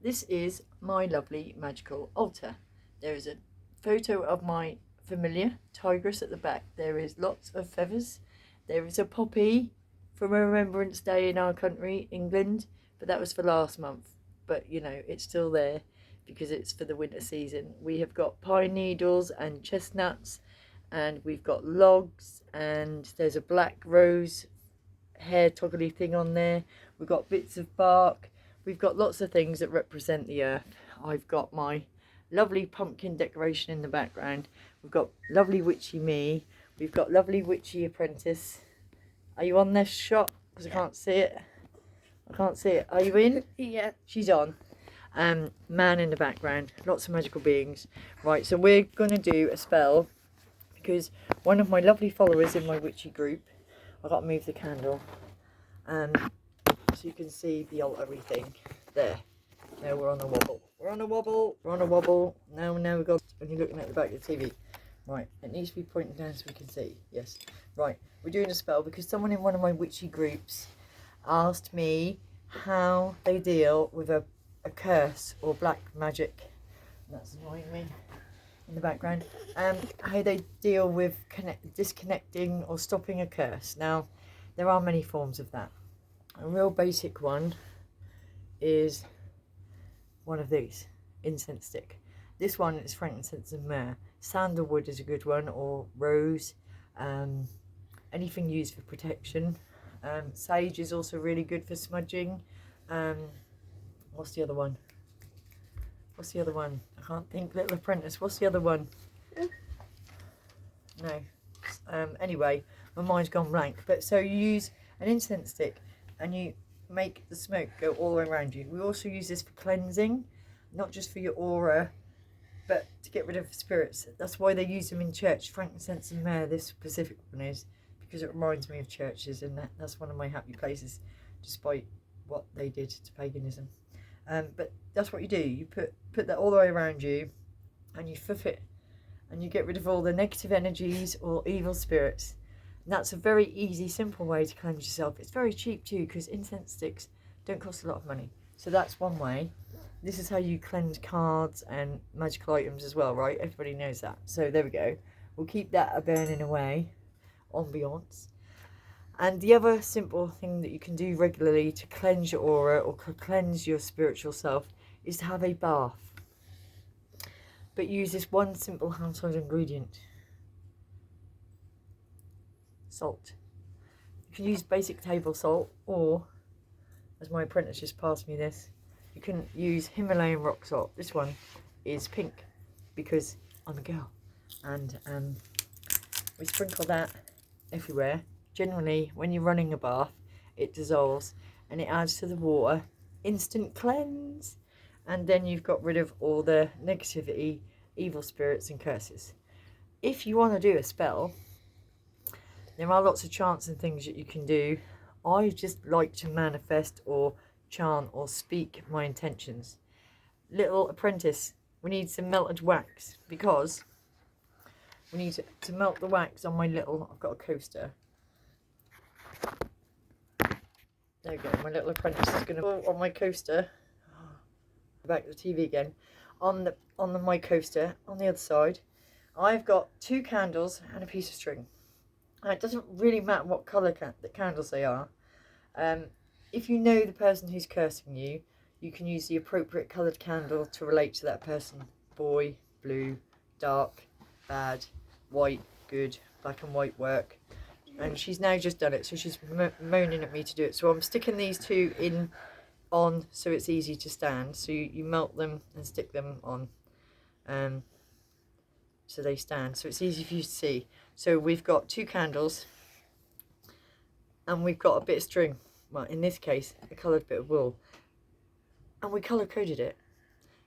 This is my lovely magical altar. There is a photo of my familiar tigress at the back. There is lots of feathers. There is a poppy from a Remembrance Day in our country, England, but that was for last month. But you know, it's still there because it's for the winter season. We have got pine needles and chestnuts, and we've got logs, and there's a black rose hair toggly thing on there. We've got bits of bark. We've got lots of things that represent the earth. I've got my lovely pumpkin decoration in the background. We've got lovely witchy me. We've got lovely witchy apprentice. Are you on this shot? Because I can't see it. I can't see it. Are you in? Yeah. She's on. Man in the background. Lots of magical beings. Right, so we're going to do a spell because one of my lovely followers in my witchy group, I've got to move the candle, so you can see the altar-y thing there. Now we're on a wobble. We're on a wobble. We're on a wobble. Now we've got, when you're looking at the back of the TV. Right, it needs to be pointing down so we can see. Yes. Right, we're doing a spell because someone in one of my witchy groups asked me how they deal with a curse or black magic. That's annoying me in the background. How they deal with disconnecting or stopping a curse. Now, there are many forms of that. A real basic one is one of these, incense stick. This one is frankincense and myrrh. Sandalwood is a good one, or rose. Anything used for protection. Sage is also really good for smudging. What's the other one? What's the other one? I can't think. Little Apprentice. What's the other one? No. Anyway, my mind's gone blank. But so you use an incense stick and you make the smoke go all the way around you. We also use this for cleansing, not just for your aura, but to get rid of spirits. That's why they use them in church. Frankincense and myrrh, this specific one is, because it reminds me of churches, and that's one of my happy places, despite what they did to paganism. But that's what you do. You put that all the way around you, and you fuff it, and you get rid of all the negative energies or evil spirits. And that's a very easy, simple way to cleanse yourself. It's very cheap too, because incense sticks don't cost a lot of money. So that's one way. This is how you cleanse cards and magical items as well, right? Everybody knows that. So there we go. We'll keep that a burning away. Ambiance. And the other simple thing that you can do regularly to cleanse your aura or cleanse your spiritual self is to have a bath. But use this one simple household ingredient. Salt. You can use basic table salt, or, as my apprentice just passed me this, you can use Himalayan rock salt. This one is pink because I'm a girl. And we sprinkle that everywhere. Generally, when you're running a bath, it dissolves and it adds to the water. Instant cleanse. And then you've got rid of all the negativity, evil spirits and curses. If you want to do a spell, there are lots of chants and things that you can do. I just like to manifest or chant or speak my intentions. Little apprentice, we need some melted wax because we need to melt the wax on my little, I've got a coaster. There we go, my little apprentice is going to put on my coaster. Back to the TV again. On my coaster, on the other side, I've got 2 candles and a piece of string. And it doesn't really matter what colour the candles they are. If you know the person who's cursing you, you can use the appropriate coloured candle to relate to that person. Boy, blue, dark, bad, white, good, black and white work. And she's now just done it, so she's moaning at me to do it. So I'm sticking these 2 on so it's easy to stand. So you melt them and stick them on, so they stand. So it's easy for you to see. So we've got 2 candles, and we've got a bit of string. Well, in this case, a coloured bit of wool. And we colour coded it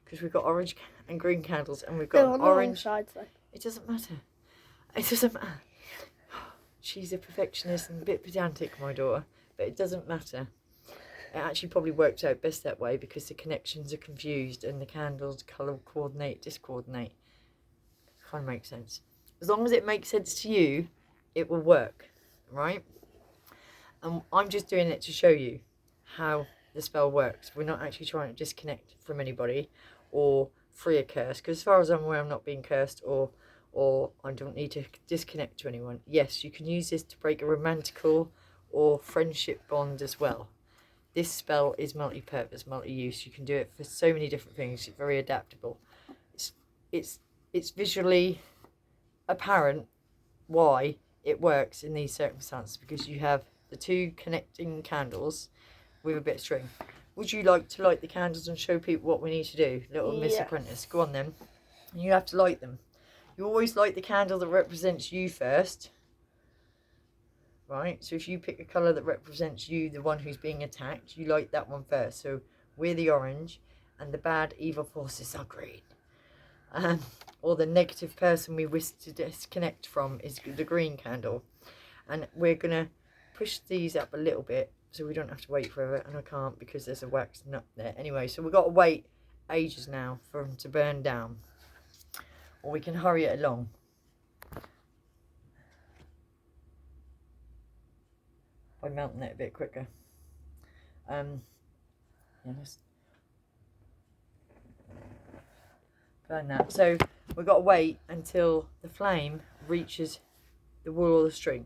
because we've got orange and green candles, and we've got on orange. The wrong sides, though. It doesn't matter. It doesn't matter. She's a perfectionist and a bit pedantic, my daughter, but it doesn't matter. It actually probably works out best that way because the connections are confused and the candles colour coordinate, discoordinate. Kind of makes sense. As long as it makes sense to you, it will work, right? And I'm just doing it to show you how the spell works. We're not actually trying to disconnect from anybody or free a curse, because as far as I'm aware, I'm not being cursed, or I don't need to disconnect to anyone. Yes, you can use this to break a romantical or friendship bond as well. This spell is multi-purpose, multi-use. You can do it for so many different things. It's very adaptable. It's visually apparent why it works in these circumstances, because you have the 2 connecting candles with a bit of string. Would you like to light the candles and show people what we need to do? Little Miss Apprentice, go on then. And you have to light them. You always light the candle that represents you first. Right, so if you pick a colour that represents you, the one who's being attacked, you light that one first. So we're the orange and the bad evil forces are green. Or the negative person we wish to disconnect from is the green candle. And we're going to push these up a little bit so we don't have to wait forever. And I can't because there's a wax nut there. Anyway, so we've got to wait ages now for them to burn down. Or we can hurry it along. By melting it a bit quicker. Yeah, let's burn that. So we've got to wait until the flame reaches the wool or the string,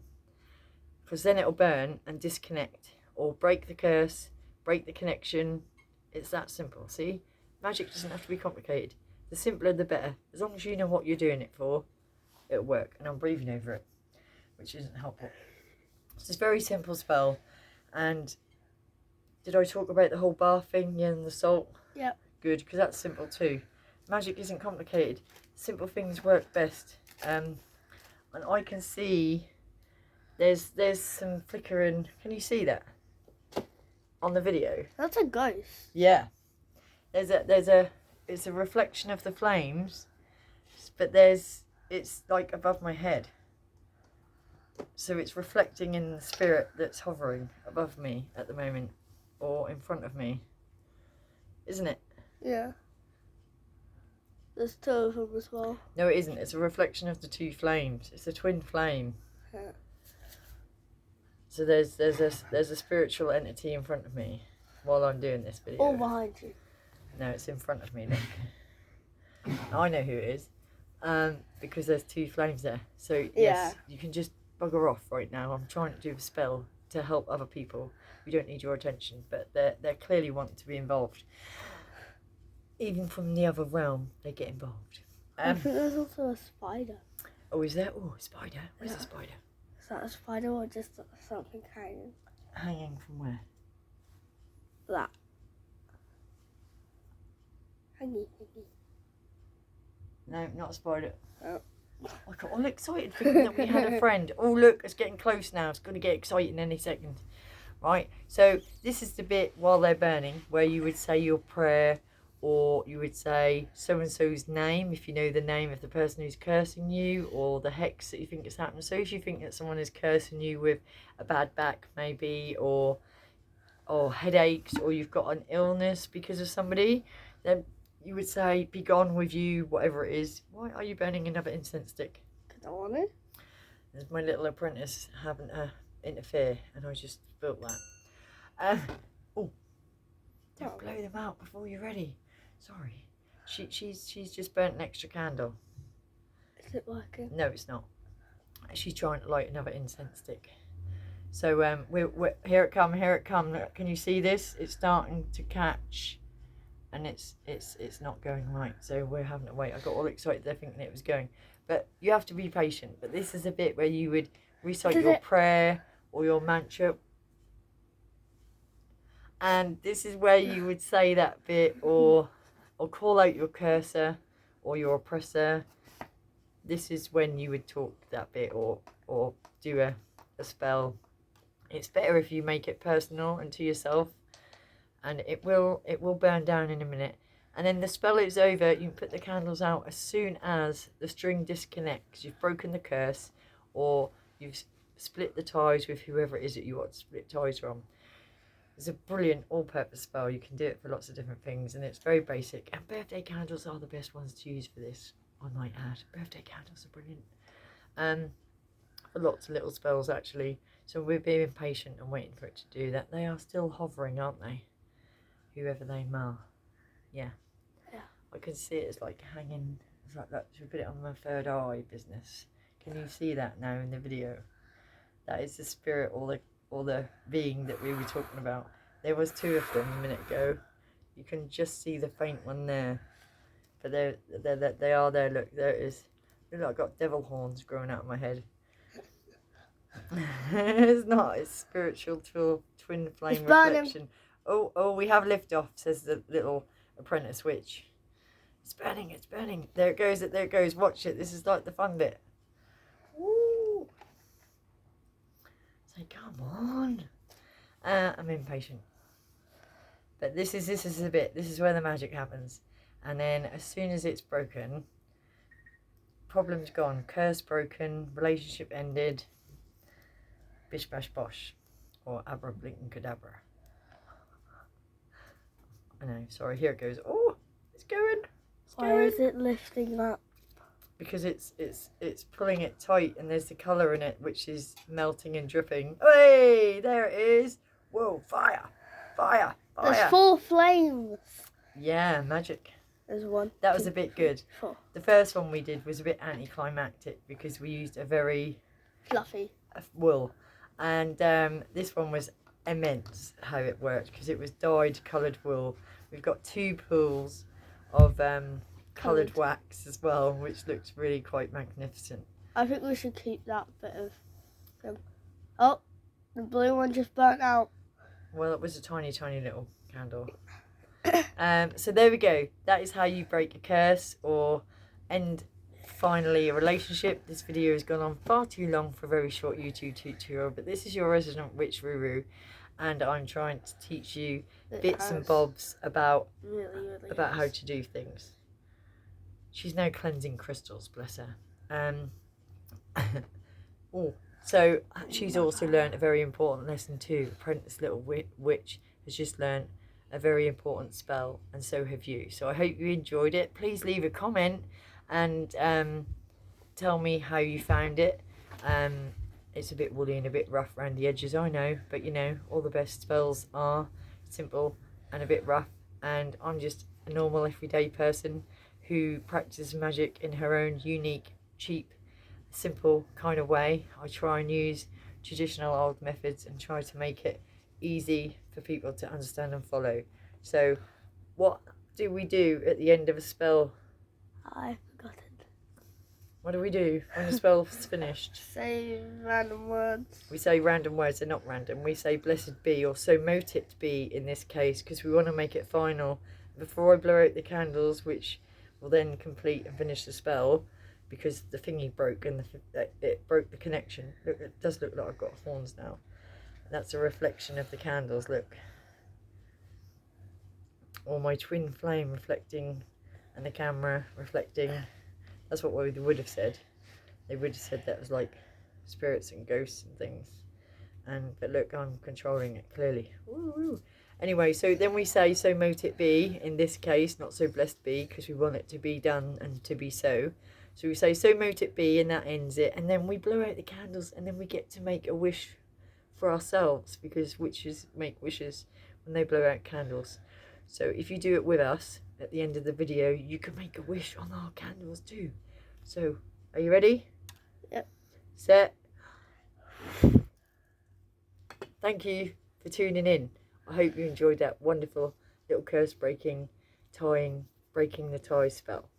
because then it'll burn and disconnect or break the curse, break the connection. It's that simple. See, magic doesn't have to be complicated. The simpler the better. As long as you know what you're doing it for, it'll work. And I'm breathing over it, which isn't helpful. It's a very simple spell. And did I talk about the whole bath thing? Yeah, and the salt? Yep. Good, because that's simple too. Magic isn't complicated. Simple things work best. And I can see there's some flickering. Can you see that on the video? That's a ghost. Yeah. It's a reflection of the flames, but it's like above my head. So it's reflecting in the spirit that's hovering above me at the moment, or in front of me, isn't it? Yeah. There's 2 of them as well. No, it isn't. It's a reflection of the 2 flames. It's a twin flame. Yeah. So there's a spiritual entity in front of me while I'm doing this video. All behind you. No, it's in front of me, Nick. I know who it is, because there's 2 flames there. So yes, you can just bugger off right now. I'm trying to do a spell to help other people. We don't need your attention, but they're clearly wanting to be involved. Even from the other realm, they get involved. I think there's also a spider. Oh, is there? Oh, a spider. Where's the spider? Is that a spider or just something hanging? Hanging from where? That. Hanging. No, not a spider. Oh. I got all excited thinking that we had a friend. Oh, look, it's getting close now. It's going to get exciting any second. Right, so this is the bit while they're burning where you would say your prayer, or you would say so-and-so's name if you know the name of the person who's cursing you, or the hex that you think has happened. So if you think that someone is cursing you with a bad back maybe, or headaches, or you've got an illness because of somebody, then you would say, be gone with you, whatever it is. Why are you burning another incense stick? Because I want it. There's my little apprentice having to interfere, and I just built that. Don't blow them out before you're ready. Sorry. She's just burnt an extra candle. Is it working? No, it's not. She's trying to light another incense stick. So we're here it come. Look, can you see this? It's starting to catch, and it's not going right. So we're having to wait. I got all excited there thinking it was going, but you have to be patient. But this is a bit where you would recite your prayer or your mantra, and this is where you would say that bit, or call out your cursor or your oppressor. This is when you would talk that bit, or do a spell. It's better if you make it personal and to yourself, and it will burn down in a minute. And then the spell is over. You can put the candles out as soon as the string disconnects. You've broken the curse, or you've split the ties with whoever it is that you want to split ties from. It's a brilliant all-purpose spell. You can do it for lots of different things, and it's very basic. And birthday candles are the best ones to use for this, I might add. Birthday candles are brilliant. For lots of little spells, actually. So we're being patient and waiting for it to do that. They are still hovering, aren't they? whoever they are. Yeah. Yeah. I can see it as like hanging. It's like that. Should we put it on my third eye business? Can you see that now in the video? That is the spirit or the being that we were talking about. There was two of them a minute ago. You can just see the faint one there. But they are there. Look, there it is. Look like I've got devil horns growing out of my head. It's not. It's spiritual twin flame reflection. Oh, we have liftoff, says the little apprentice witch. It's burning, it's burning. There it goes, there it goes. Watch it. This is like the fun bit. Woo! Say, come on. I'm impatient. But this is the bit. This is where the magic happens. And then as soon as it's broken, problem's gone. Curse broken. Relationship ended. Bish bash bosh. Or abra blinking cadabra. I know. Sorry. Here it goes. Oh, it's going. It's going. Why is it lifting that? Because it's pulling it tight, and there's the colour in it which is melting and dripping. Hey, there it is. Whoa, fire, fire, fire. There's 4 flames. Yeah, magic. There's 1. That was a bit good. 4. The first one we did was a bit anticlimactic because we used a very Fluffy. wool, and this one was immense how it worked because it was dyed coloured wool. We've got 2 pools of coloured wax as well, which looks really quite magnificent. I think we should keep that bit of... Oh, the blue one just burnt out. Well, it was a tiny little candle. So there we go. That is how you break a curse or end finally a relationship. This video has gone on far too long for a very short YouTube tutorial, but this is your resident Witchyrueru, and I'm trying to teach you bits and bobs about how to do things. She's now cleansing crystals, bless her. Oh, so she's also learned a very important lesson too. Apprentice little witch has just learned a very important spell, and so have you. So I hope you enjoyed it. Please leave a comment and tell me how you found it. It's a bit woolly and a bit rough around the edges, I know, but you know, all the best spells are simple and a bit rough, and I'm just a normal everyday person who practices magic in her own unique, cheap, simple kind of way. I try and use traditional old methods and try to make it easy for people to understand and follow. So what do we do at the end of a spell? I forgot it. What do we do when the spell's finished? Say random words. We say random words. They're not random. We say blessed be, or so mote it be in this case, because we want to make it final. Before I blow out the candles, which will then complete and finish the spell, because the thingy broke and it broke the connection. Look, it does look like I've got horns now. That's a reflection of the candles, look. Or my twin flame reflecting and the camera reflecting. That's what they would have said. They would have said that was like spirits and ghosts and things. But look, I'm controlling it clearly. Woo-woo. Anyway, so then we say, so mote it be, in this case, not so blessed be, because we want it to be done and to be so. So we say, so mote it be, and that ends it. And then we blow out the candles, and then we get to make a wish for ourselves, because witches make wishes when they blow out candles. So if you do it with us, at the end of the video, you can make a wish on our candles too. So, are you ready? Yep. Set. Thank you for tuning in. I hope you enjoyed that wonderful little curse breaking, breaking the tie spell.